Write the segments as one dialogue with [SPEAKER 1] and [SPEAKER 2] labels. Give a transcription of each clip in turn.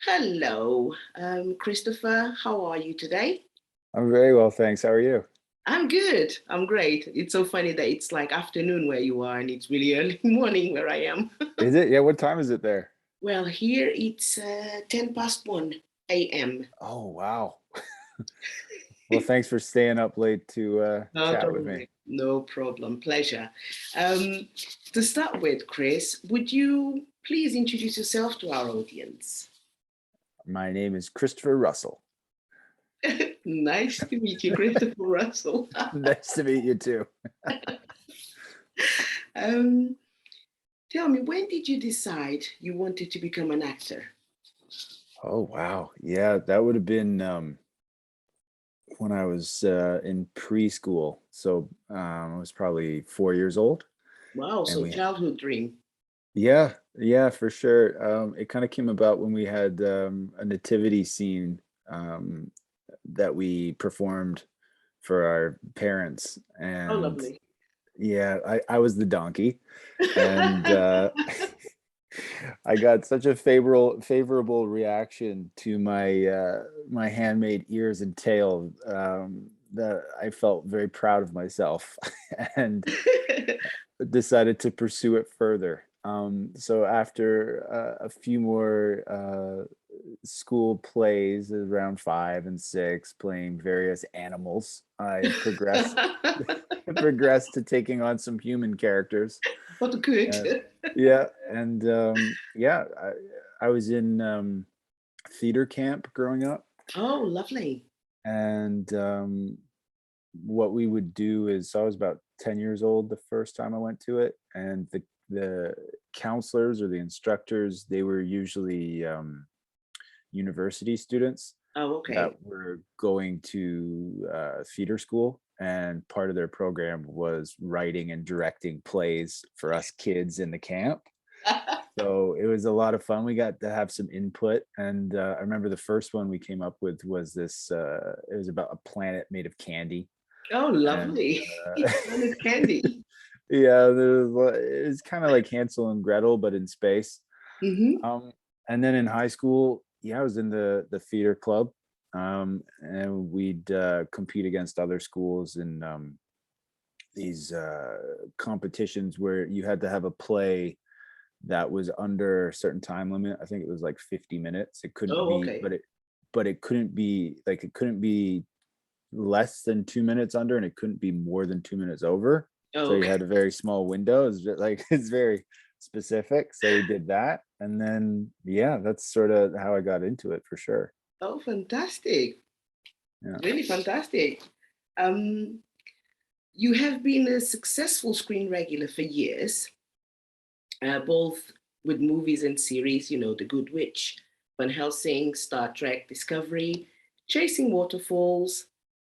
[SPEAKER 1] Hello, Christopher. How are you today?
[SPEAKER 2] I'm very well, thanks. How are you?
[SPEAKER 1] I'm good. I'm great. It's so funny that it's like afternoon where you are and it's really early morning where I am.
[SPEAKER 2] Is it? Yeah, what time is it there?
[SPEAKER 1] Well, here it's 10 past 1 a.m.
[SPEAKER 2] Oh, wow. Well, thanks for staying up late to
[SPEAKER 1] No,
[SPEAKER 2] chat
[SPEAKER 1] don't
[SPEAKER 2] with me.
[SPEAKER 1] worry. No problem. Pleasure. Um, to start with, Chris, would you please introduce yourself to our audience?
[SPEAKER 2] My name is Christopher Russell.
[SPEAKER 1] Nice to meet you, Christopher Russell.
[SPEAKER 2] Nice to meet you too.
[SPEAKER 1] um, Tell me, when did you decide you wanted to become an actor?
[SPEAKER 2] Oh, wow. Yeah, that would have been when I was in preschool. So I was probably 4 years old,
[SPEAKER 1] Wow,
[SPEAKER 2] and
[SPEAKER 1] so
[SPEAKER 2] we,
[SPEAKER 1] childhood dream.
[SPEAKER 2] yeah, for sure. It kind of came about when we had a nativity scene um, that we performed for our parents,
[SPEAKER 1] Oh,
[SPEAKER 2] and
[SPEAKER 1] lovely.
[SPEAKER 2] yeah, I was the donkey, and I got such a favorable reaction to my handmade ears and tail that I felt very proud of myself and decided to pursue it further. So after a few more school plays around 5 and 6, playing various animals, I progressed to taking on some human characters.
[SPEAKER 1] What good.
[SPEAKER 2] Uh, yeah, and yeah, I was in theater camp growing up,
[SPEAKER 1] Oh, lovely.
[SPEAKER 2] and what we would do is, so I was about 10 years old the first time I went to it, and the counselors or the instructors, they were usually university students
[SPEAKER 1] Oh,
[SPEAKER 2] that
[SPEAKER 1] okay.
[SPEAKER 2] were going to theater school, and part of their program was writing and directing plays for us kids in the camp. So it was a lot of fun. We got to have some input, and I remember the first one we came up with was this. It was about a planet made of candy,
[SPEAKER 1] Oh,
[SPEAKER 2] and
[SPEAKER 1] lovely. Planet candy.
[SPEAKER 2] yeah, it's kind of like Hansel and Gretel, but in space.
[SPEAKER 1] Mm-hmm.
[SPEAKER 2] Um, and then in high school, yeah, I was in the theater club, and we'd compete against other schools in these competitions where you had to have a play that was under a certain time limit. I think it was like 50 minutes. It couldn't
[SPEAKER 1] Oh,
[SPEAKER 2] be,
[SPEAKER 1] okay.
[SPEAKER 2] but it couldn't be like it couldn't be less than 2 minutes under, and it couldn't be more than 2 minutes over. So
[SPEAKER 1] Oh,
[SPEAKER 2] you
[SPEAKER 1] okay.
[SPEAKER 2] had a very small window. It's very specific. So we did that, and then yeah, that's sort of how I got into it for sure.
[SPEAKER 1] Oh, fantastic.
[SPEAKER 2] Yeah.
[SPEAKER 1] Really fantastic. Um, you have been a successful screen regular for years, both with movies and series, The Good Witch, Van Helsing, Star Trek Discovery, Chasing Waterfalls,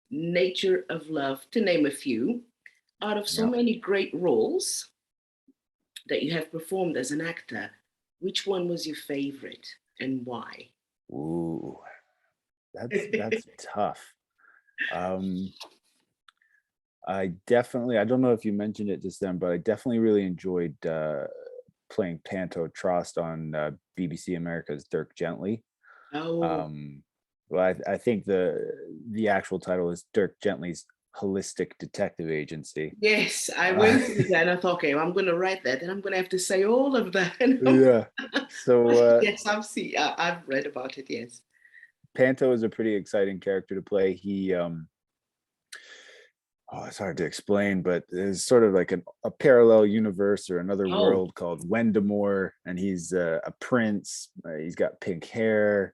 [SPEAKER 1] Nature of Love, to name a few. Out of so
[SPEAKER 2] Yeah.
[SPEAKER 1] many great roles that you have performed as an actor, which one was your favorite and why?
[SPEAKER 2] Ooh, that's tough. Um, I don't know if you mentioned it just then, but I definitely really enjoyed playing Panto Trost on BBC America's Dirk Gently.
[SPEAKER 1] Oh,
[SPEAKER 2] Um, well, I think the actual title is Dirk Gently's Holistic Detective Agency.
[SPEAKER 1] yes, I
[SPEAKER 2] Uh,
[SPEAKER 1] went through that and I thought, okay, well, I'm going to write that and I'm going to have to say all of that.
[SPEAKER 2] yeah. So
[SPEAKER 1] Yes, I've read about it, yes.
[SPEAKER 2] Panto is a pretty exciting character to play. It's hard to explain, but it's sort of like a parallel universe or another
[SPEAKER 1] Oh,
[SPEAKER 2] world called Wendamore, and he's a prince. He's got pink hair.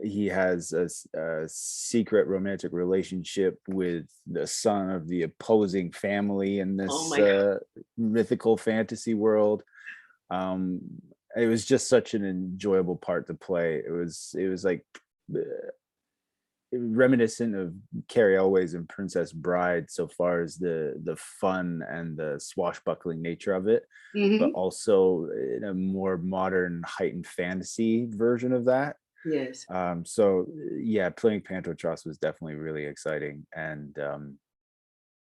[SPEAKER 2] He has a secret romantic relationship with the son of the opposing family in
[SPEAKER 1] oh
[SPEAKER 2] this
[SPEAKER 1] my God.
[SPEAKER 2] mythical fantasy world. Um, it was just such an enjoyable part to play. It was like uh, reminiscent of Carrie Elways and Princess Bride, so far as the fun and the swashbuckling nature of it, but
[SPEAKER 1] Hmm.
[SPEAKER 2] also in a more modern heightened fantasy version of that.
[SPEAKER 1] Yes.
[SPEAKER 2] So yeah, playing Pantotros was definitely really exciting, and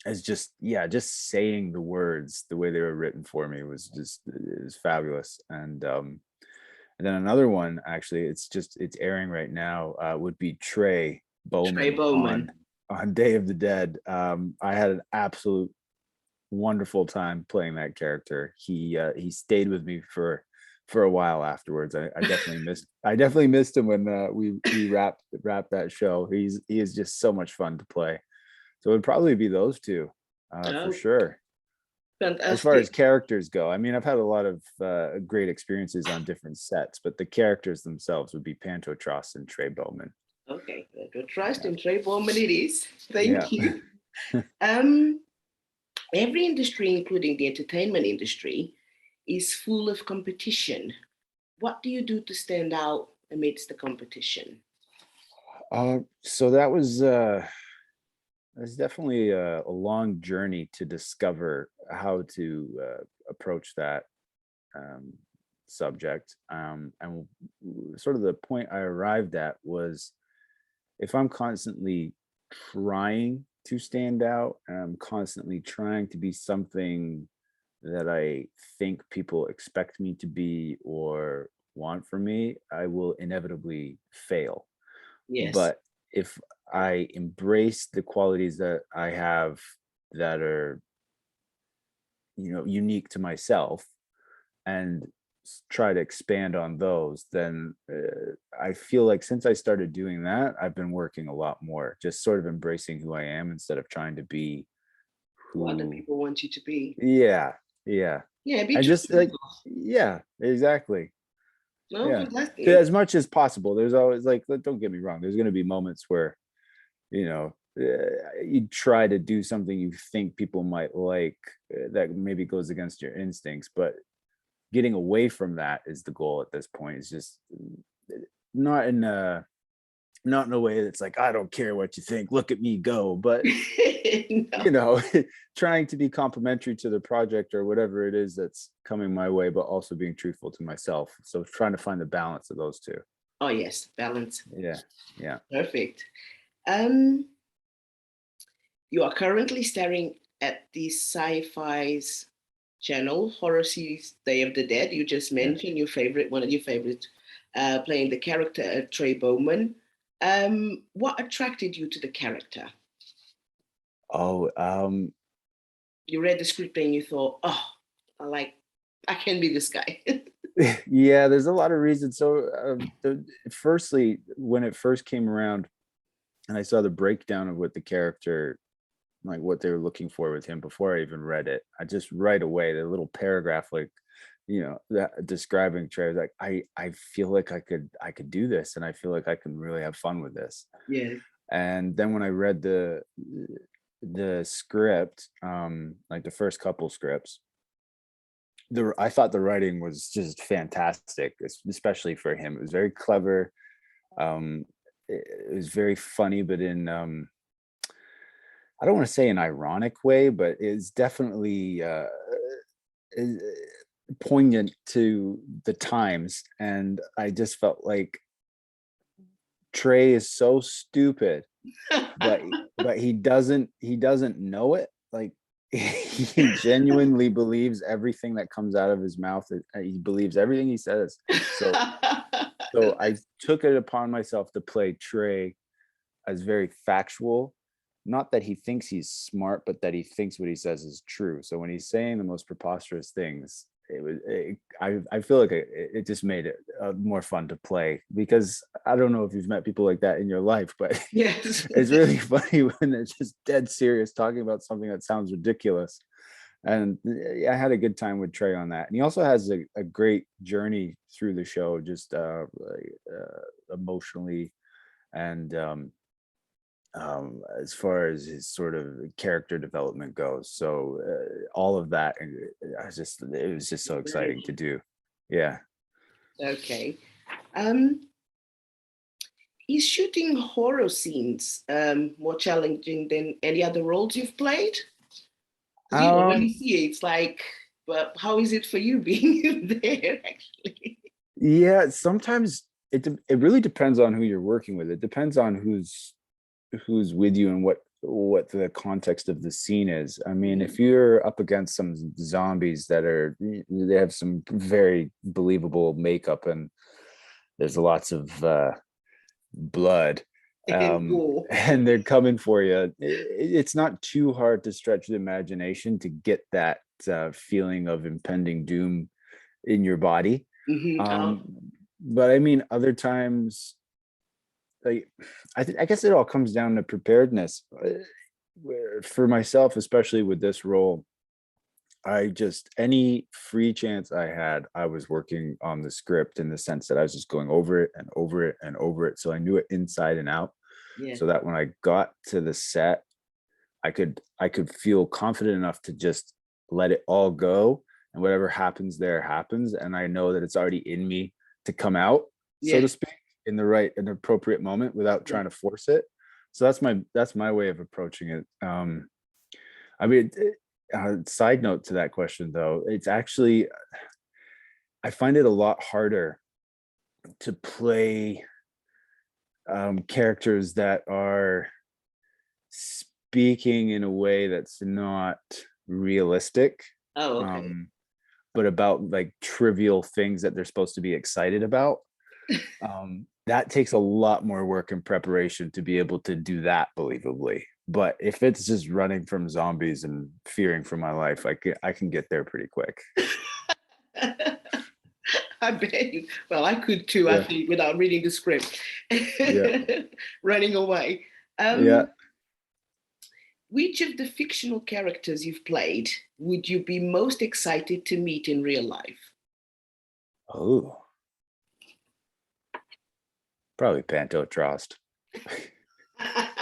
[SPEAKER 2] as just, yeah, just saying the words the way they were written for me was just, it was fabulous. And then another one, actually, it's airing right now, would be Trey
[SPEAKER 1] Trey
[SPEAKER 2] Bowman
[SPEAKER 1] Bowman.
[SPEAKER 2] on Day of the Dead. I had an absolute wonderful time playing that character. He stayed with me for a while afterwards. I definitely missed him when we wrapped that show. He is just so much fun to play. So it'd probably be those two, for
[SPEAKER 1] Oh,
[SPEAKER 2] sure. As far as
[SPEAKER 1] fantastic.
[SPEAKER 2] characters go, I mean, I've had a lot of great experiences on different sets, but the characters themselves would be Panto Trost and Trey Bowman.
[SPEAKER 1] Okay, good trust
[SPEAKER 2] Yeah,
[SPEAKER 1] in Trey Bowman it is.
[SPEAKER 2] yeah.
[SPEAKER 1] Thank you. Um, every industry, including the entertainment industry, is full of competition. What do you do to stand out amidst the competition?
[SPEAKER 2] So that's definitely a long journey to discover how to approach that um, subject. And sort of the point I arrived at was, if I'm constantly trying to stand out, and I'm constantly trying to be something that I think people expect me to be or want from me, I will inevitably fail.
[SPEAKER 1] Yes,
[SPEAKER 2] But if I embrace the qualities that I have that are, unique to myself, and try to expand on those, then I feel like since I started doing that, I've been working a lot more, just sort of embracing who I am instead of trying to be
[SPEAKER 1] what the
[SPEAKER 2] who.
[SPEAKER 1] people want you to be.
[SPEAKER 2] Yeah, yeah.
[SPEAKER 1] Yeah, be
[SPEAKER 2] And
[SPEAKER 1] true
[SPEAKER 2] just
[SPEAKER 1] to
[SPEAKER 2] like,
[SPEAKER 1] yourself.
[SPEAKER 2] yeah, exactly.
[SPEAKER 1] No,
[SPEAKER 2] Yeah. To
[SPEAKER 1] fantastic.
[SPEAKER 2] as much as possible. There's always, like, don't get me wrong, there's going to be moments where, you try to do something you think people might like, that maybe goes against your instincts, but getting away from that is the goal at this point. It's just not in a not in a way that's like, I don't care what you think, look at me go, but
[SPEAKER 1] No.
[SPEAKER 2] you know, trying to be complimentary to the project or whatever it is that's coming my way, but also being truthful to myself. So trying to find the balance of those two.
[SPEAKER 1] Oh yes, balance.
[SPEAKER 2] Yeah. Yeah.
[SPEAKER 1] Perfect. Um, you are currently staring at the Syfy's channel horror series Day of the Dead. You just
[SPEAKER 2] Yeah.
[SPEAKER 1] mentioned your favorite, one of your favorites, playing the character Trey Bowman. What attracted you to the character?
[SPEAKER 2] Oh,
[SPEAKER 1] You read the script and you thought, oh, I like, I can be this guy.
[SPEAKER 2] yeah, there's a lot of reasons. So, firstly, when it first came around and I saw the breakdown of what the character, like what they were looking for with him before I even read it, I just right away, the little paragraph, like, that describing Trey, I was like, I feel like I could do this, and I feel like I can really have fun with this.
[SPEAKER 1] Yeah.
[SPEAKER 2] And then when I read the script, like the first couple scripts, I thought the writing was just fantastic, especially for him. It was very clever. It was very funny, but in I don't want to say an ironic way, but it's definitely uh, poignant to the times. And I just felt like Trey is so stupid, but he doesn't know it. Like, he genuinely believes everything that comes out of his mouth. He believes everything he says. So I took it upon myself to play Trey as very factual. Not that he thinks he's smart, but that he thinks what he says is true. So when he's saying the most preposterous things, I feel like it just made it more fun to play, because I don't know if you've met people like that in your life, but
[SPEAKER 1] Yes.
[SPEAKER 2] it's really funny when they're just dead serious talking about something that sounds ridiculous. And I had a good time with Trey on that. And he also has a great journey through the show, just emotionally, and as far as his sort of character development goes. So all of that, it was just so exciting to
[SPEAKER 1] Great.
[SPEAKER 2] do. Yeah.
[SPEAKER 1] Okay. Is shooting horror scenes more challenging than any other roles you've played? Because when you
[SPEAKER 2] Um,
[SPEAKER 1] see it, it's like, but how is it for you being there actually?
[SPEAKER 2] yeah, sometimes it really depends on who you're working with. It depends on who's with you and what the context of the scene is. I mean,
[SPEAKER 1] Mhm.
[SPEAKER 2] if you're up against some zombies that are, they have some very believable makeup and there's lots of blood,
[SPEAKER 1] War.
[SPEAKER 2] and they're coming for you, it's not too hard to stretch the imagination to get that feeling of impending doom in your body.
[SPEAKER 1] Oh,
[SPEAKER 2] um, but I mean, other times, like, I guess it all comes down to preparedness. For myself, especially with this role, I just, any free chance I had, I was working on the script, in the sense that I was just going over it and over it and over it, so I knew it inside and out,
[SPEAKER 1] yeah,
[SPEAKER 2] so that when I got to the set, I could feel confident enough to just let it all go, and whatever happens there happens, and I know that it's already in me to come out, so
[SPEAKER 1] yeah,
[SPEAKER 2] to speak, in the right and appropriate moment without
[SPEAKER 1] yeah.
[SPEAKER 2] trying to force it. So that's my way of approaching it. I mean, side note to that question though, it's actually, I find it a lot harder to play characters that are speaking in a way that's not realistic,
[SPEAKER 1] Oh, okay.
[SPEAKER 2] um, but about like trivial things that they're supposed to be excited about. That takes a lot more work and preparation to be able to do that believably. But if it's just running from zombies and fearing for my life, I can get there pretty quick.
[SPEAKER 1] I bet you. Well, I could too, I
[SPEAKER 2] Yeah,
[SPEAKER 1] think, without reading the script.
[SPEAKER 2] yeah,
[SPEAKER 1] Running away.
[SPEAKER 2] yeah.
[SPEAKER 1] Which of the fictional characters you've played would you be most excited to meet in real life?
[SPEAKER 2] Oh, probably Panto Trost.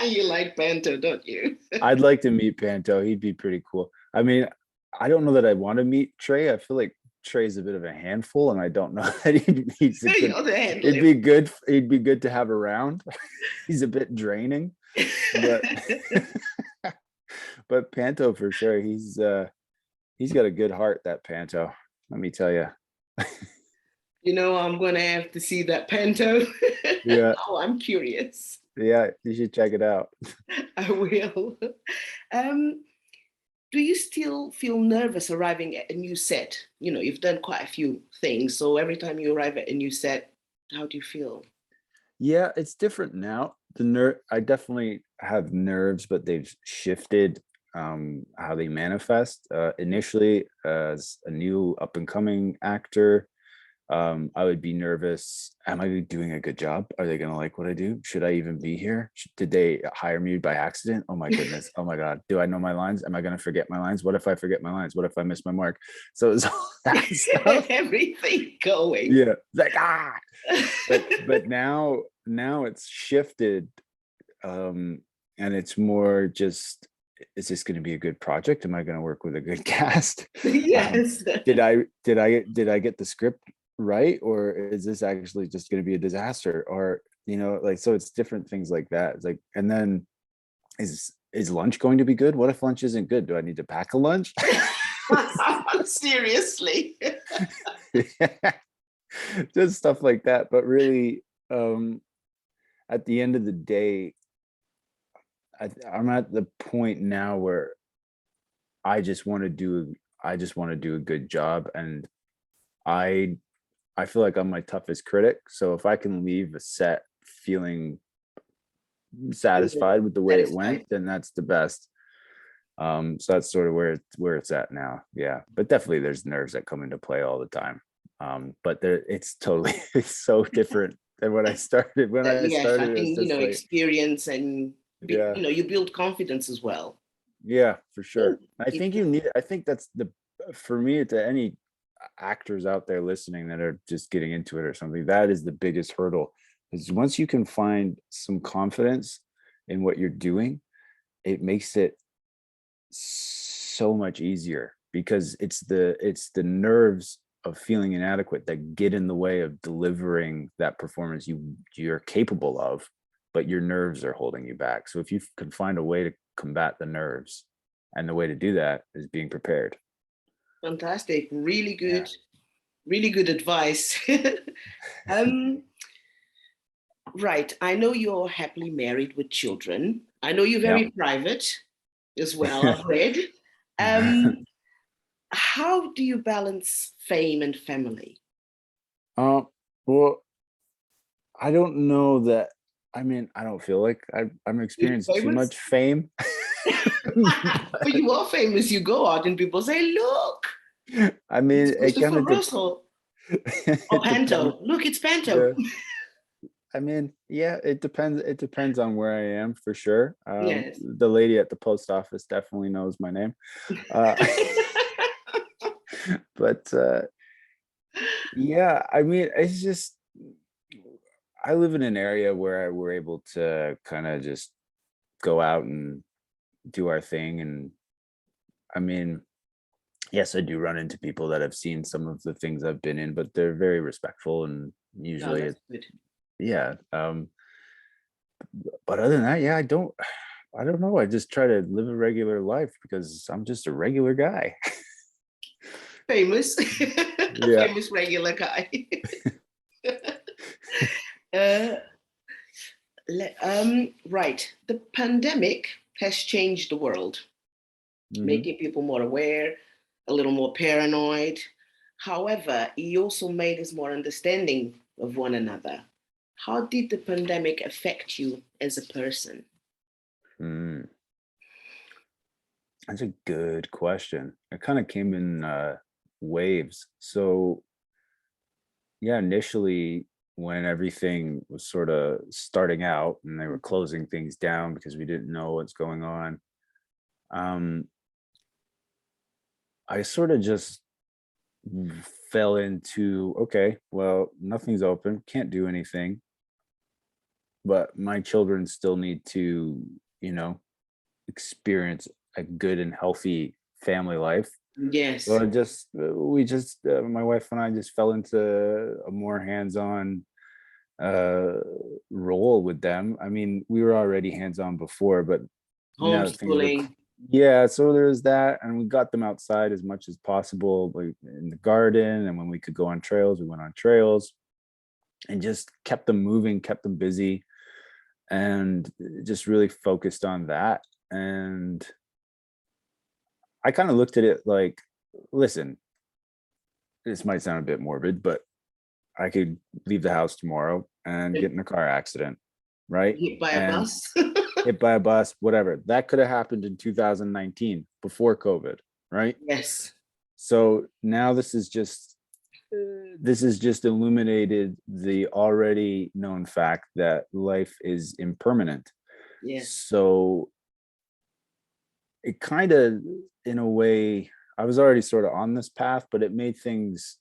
[SPEAKER 1] You like Panto, don't you?
[SPEAKER 2] I'd like to meet Panto. He'd be pretty cool. I mean, I don't know that I want to meet Trey. I feel like Trey's a bit of a handful, and I don't know that he's a good.
[SPEAKER 1] You're the
[SPEAKER 2] It'd
[SPEAKER 1] handler.
[SPEAKER 2] be good. He'd be good to have around. He's a bit draining, but but Panto for sure. He's got a good heart. That Panto. Let me tell you.
[SPEAKER 1] You know, I'm going to have to see that Panto.
[SPEAKER 2] Yeah,
[SPEAKER 1] Oh, I'm curious.
[SPEAKER 2] yeah. You should check it out.
[SPEAKER 1] I will. Um, do you still feel nervous arriving at a new set? You know, you've done quite a few things. So every time you arrive at a new set, how do you feel?
[SPEAKER 2] Yeah, it's different now. I definitely have nerves, but they've shifted how they manifest. Initially, as a new up and coming actor, I would be nervous. Am I doing a good job? Are they gonna like what I do? Should I even be here? Did they hire me by accident? Oh my goodness. Oh my God. Do I know my lines? Am I gonna forget my lines? What if I forget my lines? What if I miss my mark? So it's all that stuff.
[SPEAKER 1] Everything going.
[SPEAKER 2] Yeah. Like but now it's shifted, and it's more just, is this going to be a good project? Am I going to work with a good cast? um,
[SPEAKER 1] Yes.
[SPEAKER 2] did I get the script right, or is this actually just going to be a disaster? Or like, so it's different things like that. It's like, and then is lunch going to be good? What if lunch isn't good? Do I need to pack a lunch?
[SPEAKER 1] Seriously.
[SPEAKER 2] Just stuff like that. But really, at the end of the day, I'm at the point now where I just want to do I just want to do a good job, and I I feel like I'm my toughest critic. So if I can leave a set feeling satisfied with the way it went,
[SPEAKER 1] Satisfied.
[SPEAKER 2] then that's the best. So that's sort of where it's at now. Yeah, but definitely there's nerves that come into play all the time. But it's totally it's so different than when I started. When I
[SPEAKER 1] Yes, I
[SPEAKER 2] started, it was
[SPEAKER 1] think,
[SPEAKER 2] just like,
[SPEAKER 1] experience and,
[SPEAKER 2] yeah.
[SPEAKER 1] you build confidence as well.
[SPEAKER 2] Yeah, for
[SPEAKER 1] Oh,
[SPEAKER 2] sure. I think that's for me, to any actors out there listening that are just getting into it or something, that is the biggest hurdle. Is once you can find some confidence in what you're doing, it makes it so much easier, because it's the nerves of feeling inadequate that get in the way of delivering that performance you're capable of, but your nerves are holding you back. So if you can find a way to combat the nerves, and the way to do that is being prepared.
[SPEAKER 1] fantastic.
[SPEAKER 2] Yeah.
[SPEAKER 1] Really good advice. um, Right. I know you're happily married with children. I know you're
[SPEAKER 2] Yeah.
[SPEAKER 1] very private as well, I've read. Um, how do you balance fame and family?
[SPEAKER 2] uh, well, I don't know that. I mean, I don't feel like I'm
[SPEAKER 1] You're
[SPEAKER 2] experiencing too
[SPEAKER 1] famous?
[SPEAKER 2] much fame.
[SPEAKER 1] But you are famous. You go out and people say, look,
[SPEAKER 2] I mean,
[SPEAKER 1] it's
[SPEAKER 2] it kind
[SPEAKER 1] Christopher
[SPEAKER 2] of
[SPEAKER 1] Russell or
[SPEAKER 2] it depends.
[SPEAKER 1] Panto. Look, it's Panto.
[SPEAKER 2] Yeah. I mean, yeah, it depends. It depends on where I am for sure.
[SPEAKER 1] Yes.
[SPEAKER 2] The lady at the post office definitely knows my name. Uh, but yeah, I mean, it's just I live in an area where we're able to kind of just go out and do our thing. And I mean, yes, I do run into people that have seen some of the things I've been in, but they're very respectful and
[SPEAKER 1] No,
[SPEAKER 2] usually
[SPEAKER 1] that's
[SPEAKER 2] it,
[SPEAKER 1] good.
[SPEAKER 2] yeah. But other than that, yeah, I don't know. I just try to live a regular life because I'm just a regular guy.
[SPEAKER 1] Famous,
[SPEAKER 2] Yeah.
[SPEAKER 1] famous regular guy. uh, right. The pandemic has changed the world,
[SPEAKER 2] Hmm.
[SPEAKER 1] making people more aware, a little more paranoid. However, he also made us more understanding of one another. How did the pandemic affect you as a person?
[SPEAKER 2] Mm. That's a good question. It kind of came in waves. So yeah, initially when everything was sort of starting out and they were closing things down because we didn't know what's going on, um, I sort of just fell into, okay, well, nothing's open, can't do anything, but my children still need to, you know, experience a good and healthy family life. So
[SPEAKER 1] Yes,
[SPEAKER 2] my wife and I just fell into a more hands-on uh role with them. I mean, we were already hands-on before, but now that things were
[SPEAKER 1] homeschooling.
[SPEAKER 2] yeah, so there's that, and we got them outside as much as possible, like in the garden, and when we could go on trails, we went on trails and just kept them moving, kept them busy, and just really focused on that. And I kind of looked at it like, listen, this might sound a bit morbid, but I could leave the house tomorrow and get in a car accident, right?
[SPEAKER 1] Hit by a
[SPEAKER 2] And
[SPEAKER 1] bus.
[SPEAKER 2] hit by a bus, whatever. That could have happened in 2019 before COVID, right?
[SPEAKER 1] Yes,
[SPEAKER 2] So now this is just illuminated the already known fact that life is impermanent.
[SPEAKER 1] yes,
[SPEAKER 2] So it kind of, in a way, I was already sort of on this path, but it made things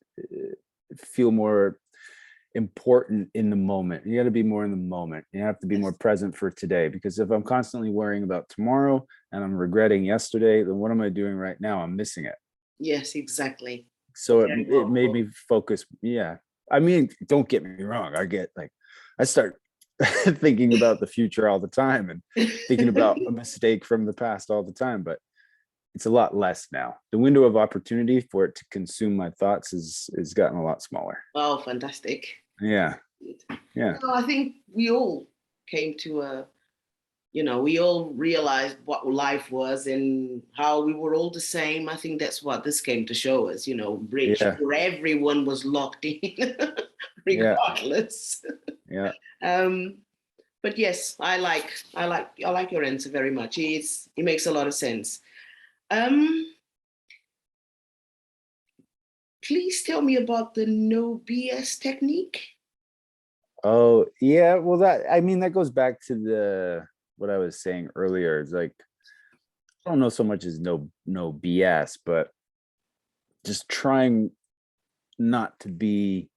[SPEAKER 2] feel more important in the moment. You got to be more in the moment. You have to be more
[SPEAKER 1] yes,
[SPEAKER 2] present for today, because if I'm constantly worrying about tomorrow and I'm regretting yesterday, then what am I doing right now? I'm missing it.
[SPEAKER 1] yes, exactly.
[SPEAKER 2] So
[SPEAKER 1] Very
[SPEAKER 2] it
[SPEAKER 1] well
[SPEAKER 2] made
[SPEAKER 1] put.
[SPEAKER 2] me focus. Yeah. I mean, don't get me wrong. I start thinking about the future all the time and thinking about a mistake from the past all the time, but it's a lot less now. The window of opportunity for it to consume my thoughts is gotten a lot smaller.
[SPEAKER 1] Oh, fantastic.
[SPEAKER 2] Yeah. Yeah.
[SPEAKER 1] No, I think we all came to we all realized what life was and how we were all the same. I think that's what this came to show us, rich,
[SPEAKER 2] Yeah.
[SPEAKER 1] where everyone was locked in,
[SPEAKER 2] Yeah.
[SPEAKER 1] regardless.
[SPEAKER 2] Yeah.
[SPEAKER 1] Um, but yes, I like your answer very much. It makes a lot of sense. Um, please tell me about the no BS technique.
[SPEAKER 2] Oh, yeah. Well, I mean, that goes back to the what I was saying earlier. It's like I don't know so much as no BS, but just trying not to be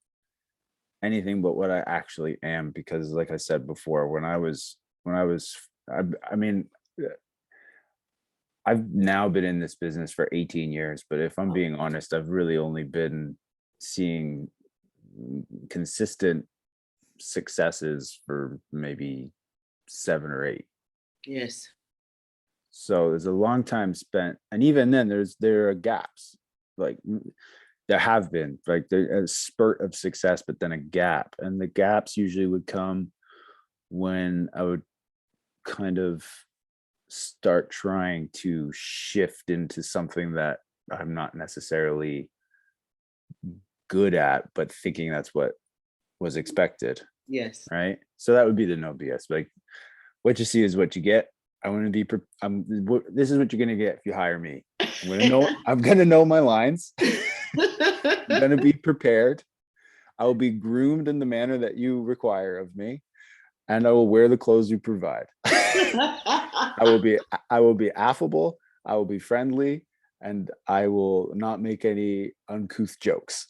[SPEAKER 2] anything but what I actually am. Because, like I said before, when I was, I mean, I've now been in this business for 18 years, but if I'm
[SPEAKER 1] Oh,
[SPEAKER 2] being honest, I've really only been seeing consistent successes for maybe 7 or 8.
[SPEAKER 1] yes,
[SPEAKER 2] So there's a long time spent, and even then, there are gaps. Like there have been like there a spurt of success, but then a gap, and the gaps usually would come. when I would kind of start trying to shift into something that I'm not necessarily good at, but thinking that's what was expected.
[SPEAKER 1] Yes.
[SPEAKER 2] Right. So that would be the no BS. Like, what you see is what you get. I want to be, this is what you're going to get if you hire me. I'm going to know my lines. I'm going to be prepared. I will be groomed in the manner that you require of me, and I will wear the clothes you provide. I will be affable. I will be friendly, and I will not make any uncouth jokes.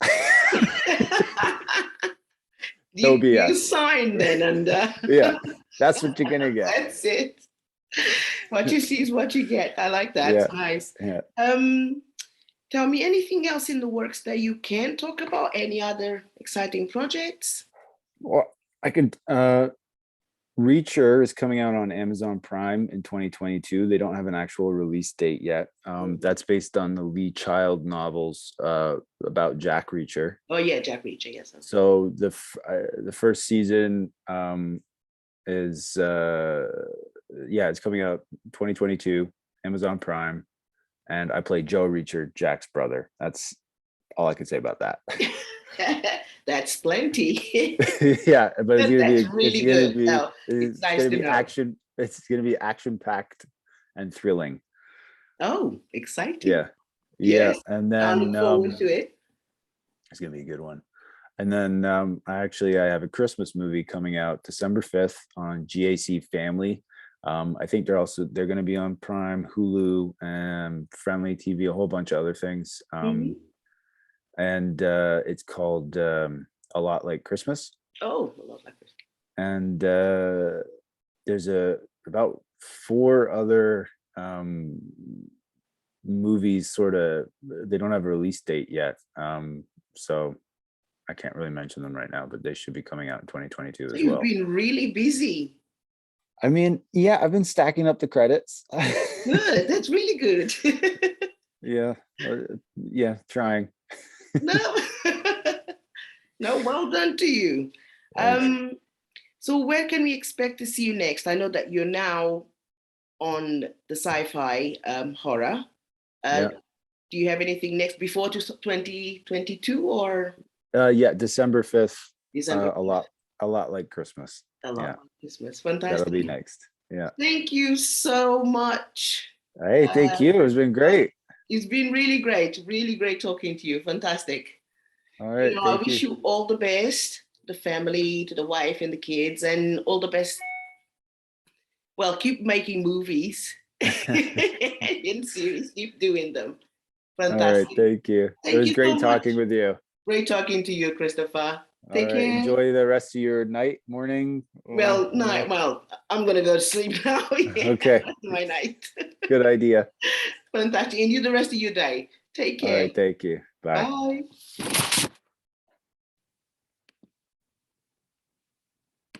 [SPEAKER 2] No BS.
[SPEAKER 1] You sign then, and
[SPEAKER 2] yeah, that's what you're gonna get.
[SPEAKER 1] That's it. What you see is what you get. I like that.
[SPEAKER 2] Yeah.
[SPEAKER 1] It's nice.
[SPEAKER 2] Yeah.
[SPEAKER 1] Tell me anything else in the works that you can talk about. Any other exciting projects?
[SPEAKER 2] Well, I could. Reacher is coming out on Amazon Prime in 2022. They don't have an actual release date yet. That's based on the Lee Child novels about Jack Reacher.
[SPEAKER 1] Oh yeah, Jack Reacher. Yes.
[SPEAKER 2] So the first season is it's coming out 2022, Amazon Prime, and I play Joe Reacher, Jack's brother. That's all I can say about that.
[SPEAKER 1] That's plenty.
[SPEAKER 2] Yeah, but it's
[SPEAKER 1] nice
[SPEAKER 2] gonna be action. It's gonna be action packed and thrilling.
[SPEAKER 1] Oh, exciting!
[SPEAKER 2] Yeah,
[SPEAKER 1] yes.
[SPEAKER 2] And then
[SPEAKER 1] I look forward to it.
[SPEAKER 2] It's gonna be a good one. And then I have a Christmas movie coming out December 5th on GAC Family. I think they're going to be on Prime, Hulu, and Friendly TV, a whole bunch of other things. And it's called A Lot Like Christmas.
[SPEAKER 1] Oh, A Lot Like Christmas.
[SPEAKER 2] And there's about 4 other movies. Sort of, they don't have a release date yet, so I can't really mention them right now, but they should be coming out in 2022 as well.
[SPEAKER 1] You've been really busy.
[SPEAKER 2] I mean, yeah, I've been stacking up the credits.
[SPEAKER 1] Good. That's really good.
[SPEAKER 2] Yeah, trying.
[SPEAKER 1] No, no, well done to you. So where can we expect to see you next? I know that you're now on the Syfy horror. Do you have anything next before 2022 or?
[SPEAKER 2] December 5th.
[SPEAKER 1] December 5th.
[SPEAKER 2] A lot like Christmas.
[SPEAKER 1] A lot like Christmas. Fantastic.
[SPEAKER 2] That'll be next. Yeah.
[SPEAKER 1] Thank you so much.
[SPEAKER 2] Hey, thank you. It's been great.
[SPEAKER 1] It's been really great. Really great talking to you. Fantastic.
[SPEAKER 2] All right.
[SPEAKER 1] I wish you all the best, the family, to the wife and the kids, and all the best. Well, keep making movies in series. Keep doing them. Fantastic.
[SPEAKER 2] All right. Thank you. It was great talking with you.
[SPEAKER 1] Great talking to you, Christopher. Take care.
[SPEAKER 2] Enjoy the rest of your night, morning.
[SPEAKER 1] Night. Well, I'm going to go to sleep now.
[SPEAKER 2] Okay.
[SPEAKER 1] My night.
[SPEAKER 2] Good idea.
[SPEAKER 1] Fantastic. And you the rest of your day. Take care.
[SPEAKER 2] All right. Thank you. Bye.
[SPEAKER 1] Bye.